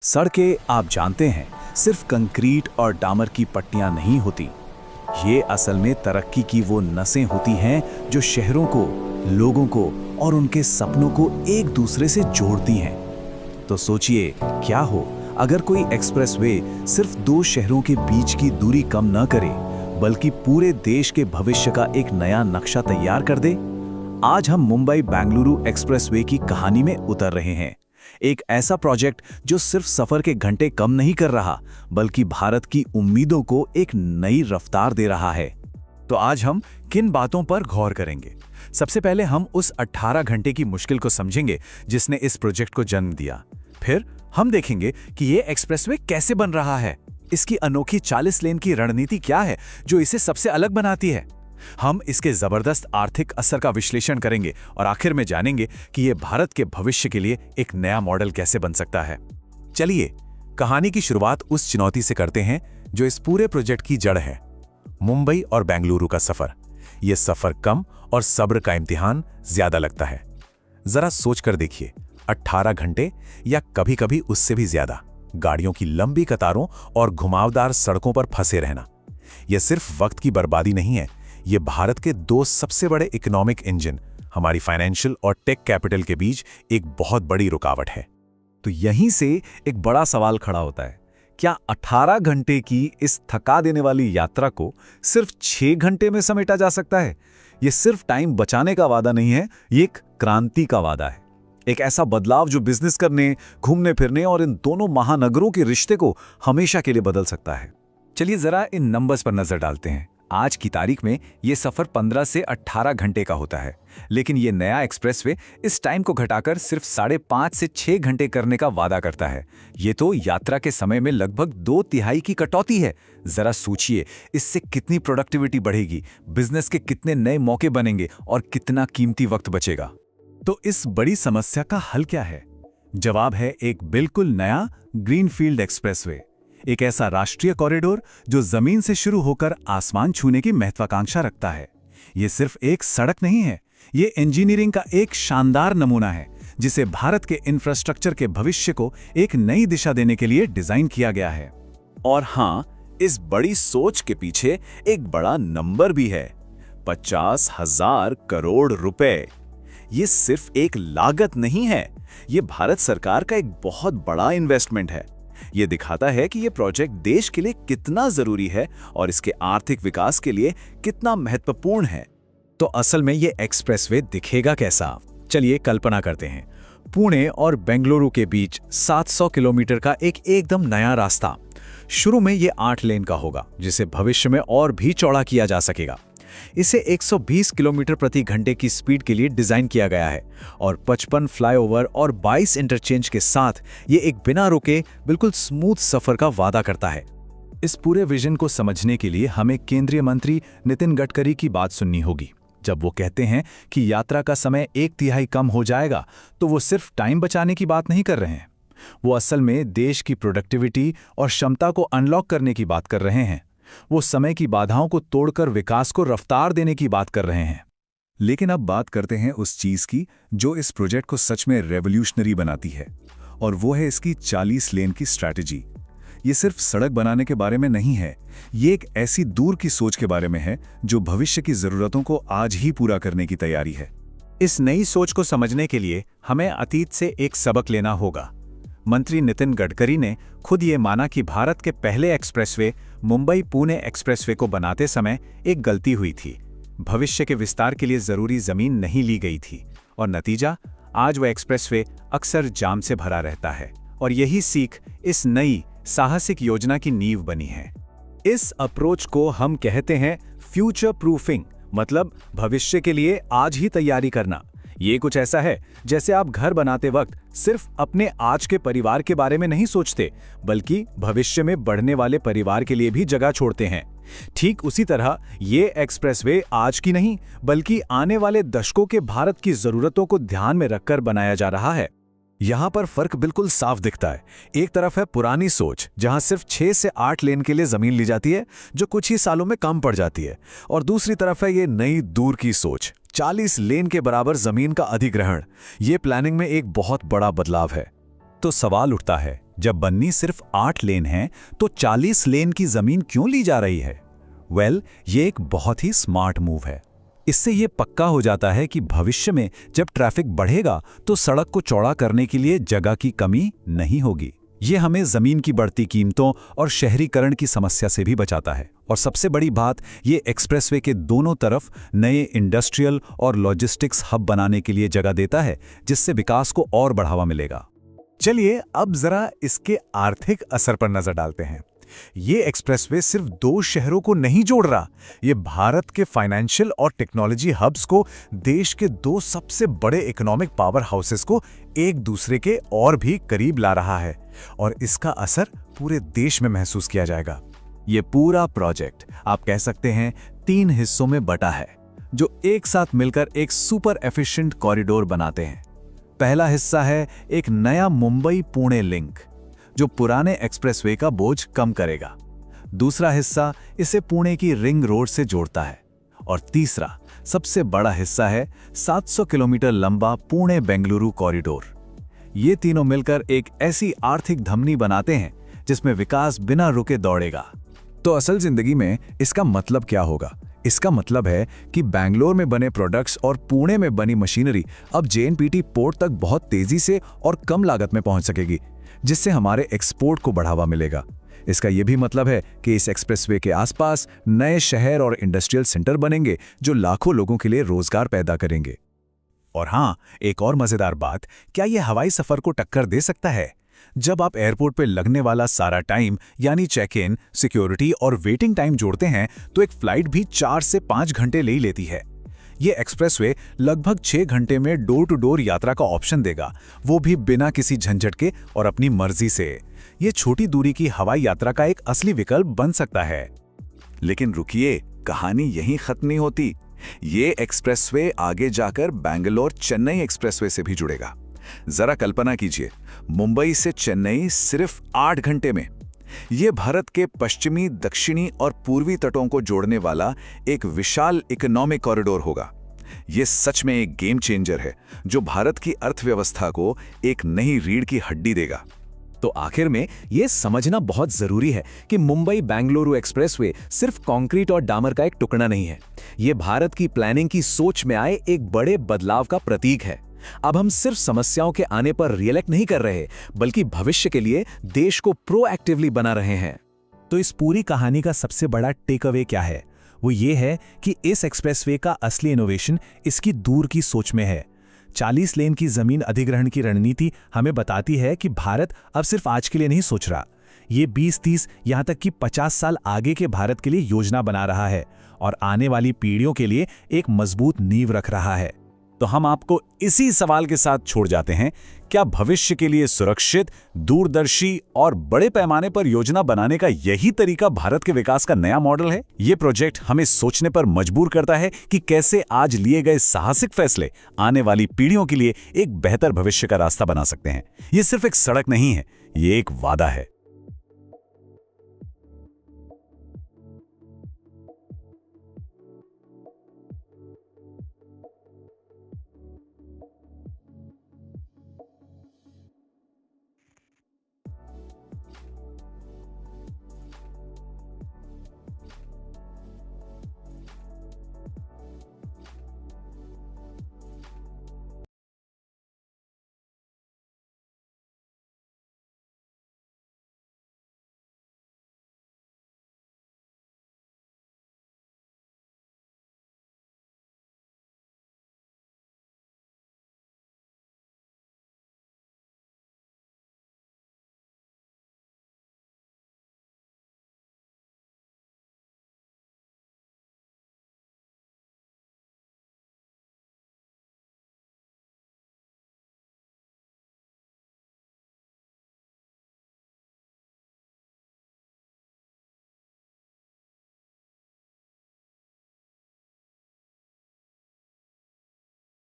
सड़कें आप जानते हैं सिर्फ कंक्रीट और डामर की पट्टियां नहीं होती। ये असल में तरक्की की वो नसें होती हैं जो शहरों को, लोगों को और उनके सपनों को एक दूसरे से जोड़ती हैं। तो सोचिए क्या हो अगर कोई एक्सप्रेसवे सिर्फ दो शहरों के बीच की दूरी कम न करे बल्कि पूरे देश के भविष्य का एक नया नक्शा तैयार कर दे। आज हम मुंबई बेंगलुरु एक्सप्रेसवे की कहानी में उतर रहे हैं। एक ऐसा प्रोजेक्ट जो सिर्फ सफर के घंटे कम नहीं कर रहा बल्कि भारत की उम्मीदों को एक नई रफ्तार दे रहा है। तो आज हम किन बातों पर गौर करेंगे? सबसे पहले हम उस 18 घंटे की मुश्किल को समझेंगे जिसने इस प्रोजेक्ट को जन्म दिया। फिर हम देखेंगे कि ये एक्सप्रेसवे कैसे बन रहा है, इसकी अनोखी 40 लेन की रणनीति क्या है जो इसे सबसे अलग बनाती है। हम इसके जबरदस्त आर्थिक असर का विश्लेषण करेंगे और आखिर में जानेंगे कि यह भारत के भविष्य के लिए एक नया मॉडल कैसे बन सकता है। चलिए कहानी की शुरुआत उस चुनौती से करते हैं जो इस पूरे प्रोजेक्ट की जड़ है, मुंबई और बेंगलुरु का सफर। यह सफर कम और सब्र का इम्तिहान ज्यादा लगता है। जरा सोच कर देखिए, 18 घंटे या कभी कभी उससे भी ज्यादा गाड़ियों की लंबी कतारों और घुमावदार सड़कों पर फंसे रहना। यह सिर्फ वक्त की बर्बादी नहीं है, ये भारत के दो सबसे बड़े इकोनॉमिक इंजन, हमारी फाइनेंशियल और टेक कैपिटल के बीच एक बहुत बड़ी रुकावट है। तो यहीं से एक बड़ा सवाल खड़ा होता है, क्या 18 घंटे की इस थका देने वाली यात्रा को सिर्फ 6 घंटे में समेटा जा सकता है? ये सिर्फ टाइम बचाने का वादा नहीं है, ये एक क्रांति का वादा है। एक ऐसा बदलाव जो बिजनेस करने, घूमने फिरने और इन दोनों महानगरों के रिश्ते को हमेशा के लिए बदल सकता है। चलिए जरा इन नंबर्स पर नजर डालते हैं। आज की तारीख में ये सफर 15 से 18 घंटे का होता है, लेकिन ये नया एक्सप्रेसवे इस टाइम को घटाकर सिर्फ 5.5 से 6 घंटे करने का वादा करता है। ये तो यात्रा के समय में लगभग 2/3 की कटौती है। जरा सोचिए, इससे कितनी प्रोडक्टिविटी बढ़ेगी, बिजनेस के कितने नए मौके बनेंगे और कितना कीमती वक्त बचेगा। तो इस बड़ी समस्या का हल क्या है? जवाब है एक बिल्कुल नया ग्रीनफील्ड एक्सप्रेसवे, एक ऐसा राष्ट्रीय कॉरिडोर जो जमीन से शुरू होकर आसमान छूने की महत्वाकांक्षा रखता है। ये सिर्फ एक सड़क नहीं है, ये इंजीनियरिंग का एक शानदार नमूना है जिसे भारत के इंफ्रास्ट्रक्चर के भविष्य को एक नई दिशा देने के लिए डिजाइन किया गया है। और हां, इस बड़ी सोच के पीछे एक बड़ा नंबर भी है, 50,000 करोड़ रुपए। ये सिर्फ एक लागत नहीं है, ये भारत सरकार का एक बहुत बड़ा इन्वेस्टमेंट है। ये दिखाता है कि ये प्रोजेक्ट देश के लिए कितना जरूरी है और इसके आर्थिक विकास के लिए कितना महत्वपूर्ण है। तो असल में ये एक्सप्रेसवे दिखेगा कैसा? चलिए कल्पना करते हैं। पुणे और बेंगलुरु के बीच 700 किलोमीटर का एक एकदम नया रास्ता। शुरू में ये 8 लेन का होगा, जिसे भविष्य में और भी चौड़ा किया जा सकेगा। इसे 120 किलोमीटर प्रति घंटे की स्पीड के लिए डिजाइन किया गया है और 55 फ्लाईओवर और 22 इंटरचेंज के साथ ये एक बिना रुके बिल्कुल स्मूथ सफर का वादा करता है। इस पूरे विजन को समझने के लिए हमें केंद्रीय मंत्री नितिन गडकरी की बात सुननी होगी। जब वो कहते हैं कि यात्रा का समय 1/3 कम हो जाएगा, तो वो सिर्फ टाइम बचाने की बात नहीं कर रहे हैं। वो असल में देश की प्रोडक्टिविटी और क्षमता को अनलॉक करने की बात कर रहे हैं। वो समय की बाधाओं को तोड़कर विकास को रफ्तार देने की बात कर रहे हैं। लेकिन अब बात करते हैं उस चीज की जो इस प्रोजेक्ट को सच में रेवोल्यूशनरी बनाती है, और वो है इसकी 40 लेन की स्ट्रैटेजी। ये सिर्फ सड़क बनाने के बारे में नहीं है, ये एक ऐसी दूर की सोच के बारे में है जो भविष्य की जरूरतों को आज ही पूरा करने की तैयारी है। इस नई सोच को समझने के लिए हमें अतीत से एक सबक लेना होगा। मंत्री नितिन गडकरी ने खुद ये माना कि भारत के पहले एक्सप्रेसवे मुंबई पुणे एक्सप्रेसवे को बनाते समय एक गलती हुई थी। भविष्य के विस्तार के लिए जरूरी जमीन नहीं ली गई थी और नतीजा, आज वह एक्सप्रेसवे अक्सर जाम से भरा रहता है। और यही सीख इस नई साहसिक योजना की नींव बनी है। इस अप्रोच को हम कहते हैं फ्यूचर प्रूफिंग, मतलब भविष्य के लिए आज ही तैयारी करना। ये कुछ ऐसा है जैसे आप घर बनाते वक्त सिर्फ अपने आज के परिवार के बारे में नहीं सोचते, बल्कि भविष्य में बढ़ने वाले परिवार के लिए भी जगह छोड़ते हैं। ठीक उसी तरह ये एक्सप्रेसवे आज की नहीं बल्कि आने वाले दशकों के भारत की जरूरतों को ध्यान में रखकर बनाया जा रहा है। यहाँ पर फर्क बिल्कुल साफ दिखता है। एक तरफ है पुरानी सोच जहाँ सिर्फ 6 से 8 लेन के लिए जमीन ली जाती है जो कुछ ही सालों में कम पड़ जाती है, और दूसरी तरफ है ये नई दूर की सोच, 40 लेन के बराबर जमीन का अधिग्रहण। ये प्लानिंग में एक बहुत बड़ा बदलाव है। तो सवाल उठता है, जब बननी सिर्फ 8 लेन है तो 40 लेन की जमीन क्यों ली जा रही है? ये एक बहुत ही स्मार्ट मूव है। इससे ये पक्का हो जाता है कि भविष्य में जब ट्रैफिक बढ़ेगा तो सड़क को चौड़ा करने के लिए जगह की कमी नहीं होगी। ये हमें जमीन की बढ़ती कीमतों और शहरीकरण की समस्या से भी बचाता है। और सबसे बड़ी बात, ये एक्सप्रेसवे के दोनों तरफ नए इंडस्ट्रियल और लॉजिस्टिक्स हब बनाने के लिए जगह देता है, जिससे विकास को और बढ़ावा मिलेगा। चलिए अब जरा इसके आर्थिक असर पर नजर डालते हैं। ये एक्सप्रेसवे सिर्फ 2 शहरों को नहीं जोड़ रहा, ये भारत के फाइनेंशियल और टेक्नोलॉजी हब्स को, देश के 2 सबसे बड़े इकोनॉमिक पावर हाउसेस को एक दूसरे के और भी करीब ला रहा है और इसका असर पूरे देश में महसूस किया जाएगा। ये पूरा प्रोजेक्ट आप कह सकते हैं 3 हिस्सों में बटा है, जो एक साथ मिलकर एक सुपर एफिशिएंट कॉरिडोर बनाते हैं। पहला हिस्सा है एक नया मुंबई पुणे लिंक, जो पुराने एक्सप्रेसवे का बोझ कम करेगा। दूसरा हिस्सा इसे पुणे की रिंग रोड से जोड़ता है और तीसरा सबसे बड़ा हिस्सा है 700 किलोमीटर लंबा पुणे बेंगलुरु कॉरिडोर। ये तीनों मिलकर एक ऐसी आर्थिक धमनी बनाते हैं जिसमें विकास बिना रुके दौड़ेगा। तो असल जिंदगी में इसका मतलब क्या होगा? इसका मतलब है कि बैंगलोर में बने प्रोडक्ट्स और पुणे में बनी मशीनरी अब JNPT पोर्ट तक बहुत तेजी से और कम लागत में पहुंच सकेगी, जिससे हमारे एक्सपोर्ट को बढ़ावा मिलेगा। इसका यह भी मतलब है कि इस एक्सप्रेसवे के आसपास नए शहर और इंडस्ट्रियल सेंटर बनेंगे, जो लाखों लोगों के लिए रोजगार पैदा करेंगे। और हाँ, एक और मजेदार बात, क्या यह हवाई सफर को टक्कर दे सकता है? जब आप एयरपोर्ट पर लगने वाला सारा टाइम यानी चेक इन, सिक्योरिटी और वेटिंग टाइम जोड़ते हैं तो एक फ्लाइट भी 4 से 5 घंटे ले ही लेती है। ये एक्सप्रेसवे लगभग 6 घंटे में डोर टू डोर यात्रा का ऑप्शन देगा, वो भी बिना किसी झंझट के और अपनी मर्जी से। ये छोटी दूरी की हवाई यात्रा का एक असली विकल्प बन सकता है। लेकिन रुकिए, कहानी यहीं खत्म नहीं होती। ये एक्सप्रेसवे आगे जाकर बैंगलोर चेन्नई एक्सप्रेसवे से भी जुड़ेगा। जरा कल्पना कीजिए, मुंबई से चेन्नई सिर्फ 8 घंटे में। ये भारत के पश्चिमी, दक्षिणी और पूर्वी तटों को जोड़ने वाला एक विशाल इकोनॉमिक कॉरिडोर होगा। ये सच में एक गेम चेंजर है, जो भारत की अर्थव्यवस्था को एक नई रीढ़ की हड्डी देगा। तो आखिर में यह समझना बहुत जरूरी है कि मुंबई बेंगलुरु एक्सप्रेसवे सिर्फ कंक्रीट और डामर का एक टुकड़ा नहीं है। यह भारत की प्लानिंग की सोच में आए एक बड़े बदलाव का प्रतीक है। अब हम सिर्फ समस्याओं के आने पर रिएक्ट नहीं कर रहे, बल्कि भविष्य के लिए देश को प्रोएक्टिवली बना रहे हैं। तो इस पूरी कहानी का सबसे बड़ा टेक अवे क्या है? वो ये है कि इस एक्सप्रेसवे का असली इनोवेशन इसकी दूर की सोच में है। 40 लेन की जमीन अधिग्रहण की रणनीति हमें बताती है कि भारत अब सिर्फ आज के लिए नहीं सोच रहा, ये 20-30 यहां तक कि 50 साल आगे के भारत के लिए योजना बना रहा है और आने वाली पीढ़ियों के लिए एक मजबूत नींव रख रहा है। तो हम आपको इसी सवाल के साथ छोड़ जाते हैं, क्या भविष्य के लिए सुरक्षित, दूरदर्शी और बड़े पैमाने पर योजना बनाने का यही तरीका भारत के विकास का नया मॉडल है? ये प्रोजेक्ट हमें सोचने पर मजबूर करता है कि कैसे आज लिए गए साहसिक फैसले आने वाली पीढ़ियों के लिए एक बेहतर भविष्य का रास्ता बना सकते हैं। ये सिर्फ एक सड़क नहीं है, ये एक वादा है।